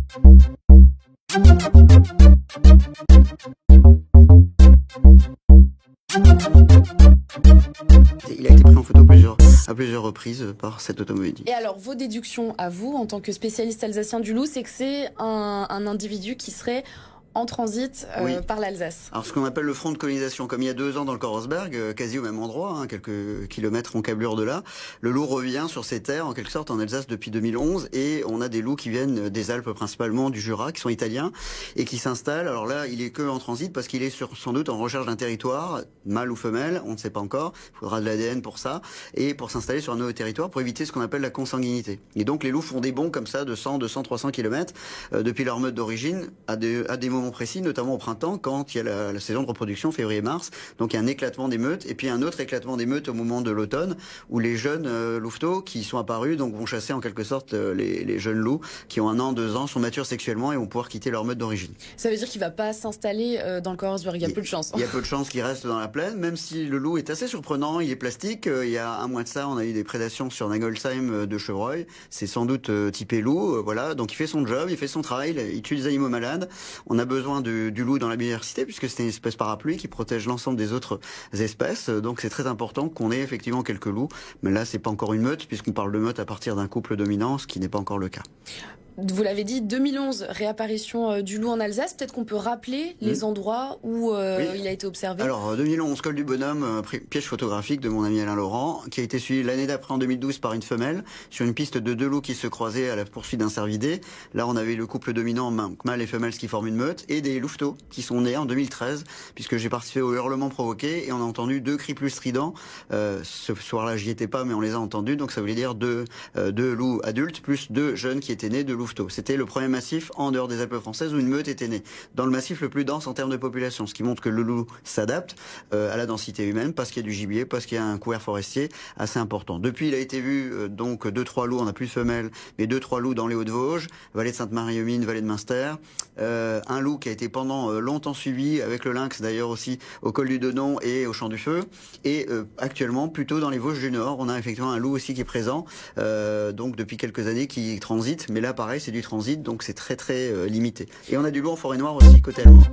Il a été pris en photo à plusieurs reprises par cet automobiliste. Et alors, vos déductions à vous, en tant que spécialiste alsacien du loup, c'est que c'est un individu qui serait en transit Oui. par l'Alsace. Alors ce qu'on appelle le front de colonisation, comme il y a 2 ans dans le Korosberg, quasi au même endroit, quelques kilomètres encablures de là, le loup revient sur ces terres en quelque sorte en Alsace depuis 2011 et on a des loups qui viennent des Alpes principalement, du Jura, qui sont italiens et qui s'installent. Alors là, il est que en transit parce qu'il est sans doute en recherche d'un territoire, mâle ou femelle, on ne sait pas encore, il faudra de l'ADN pour ça, et pour s'installer sur un nouveau territoire pour éviter ce qu'on appelle la consanguinité. Et donc les loups font des bonds comme ça de 100, 200, 300 km depuis leur meute d'origine à des moments précis, notamment au printemps, quand il y a la saison de reproduction, février-mars. Donc il y a un éclatement des meutes, et puis un autre éclatement des meutes au moment de l'automne, où les jeunes louveteaux qui sont apparus donc vont chasser en quelque sorte les jeunes loups qui ont 1 an, 2 ans, sont matures sexuellement et vont pouvoir quitter leur meute d'origine. Ça veut dire qu'il ne va pas s'installer dans le Korosberg, il y a peu de chance. Il y a peu de chances qu'il reste dans la plaine, même si le loup est assez surprenant, il est plastique. Il y a 1 mois de ça, on a eu des prédations sur Nagolsheim de chevreuil. C'est sans doute typé loup, voilà. Donc il fait son job, il fait son travail, il tue les animaux malades. On a besoin du loup dans la biodiversité puisque c'est une espèce parapluie qui protège l'ensemble des autres espèces. Donc c'est très important qu'on ait effectivement quelques loups. Mais là, c'est pas encore une meute puisqu'on parle de meute à partir d'un couple dominant, ce qui n'est pas encore le cas. Vous l'avez dit, 2011, réapparition du loup en Alsace. Peut-être qu'on peut rappeler les endroits où oui. il a été observé. Alors, 2011, col du Bonhomme, piège photographique de mon ami Alain Laurent, qui a été suivi l'année d'après, en 2012, par une femelle, sur une piste de 2 loups qui se croisaient à la poursuite d'un cervidé. Là, on avait le couple dominant, mâle et femelle, ce qui forme une meute, et des louveteaux qui sont nés en 2013, puisque j'ai participé au hurlement provoqué, et on a entendu 2 cris plus stridents. Ce soir-là, j'y étais pas, mais on les a entendus, donc ça voulait dire 2 loups adultes, plus 2 jeunes qui étaient nés de louveteaux. C'était le premier massif en dehors des Alpes françaises où une meute était née, dans le massif le plus dense en termes de population, ce qui montre que le loup s'adapte à la densité humaine, parce qu'il y a du gibier, parce qu'il y a un couvert forestier assez important. Depuis, il a été vu donc 2-3 loups, on n'a plus de femelles, mais 2-3 loups dans les Hauts-de-Vosges, vallée de Sainte-Marie-aux-Mines, vallée de Münster, un loup qui a été pendant longtemps suivi, avec le lynx d'ailleurs aussi, au col du Donon et au Champ du Feu, et actuellement plutôt dans les Vosges du Nord, on a effectivement un loup aussi qui est présent, donc depuis quelques années qui transite, mais là pareil c'est du transit, donc c'est très très limité. Et on a du loup en forêt noire aussi côté allemand.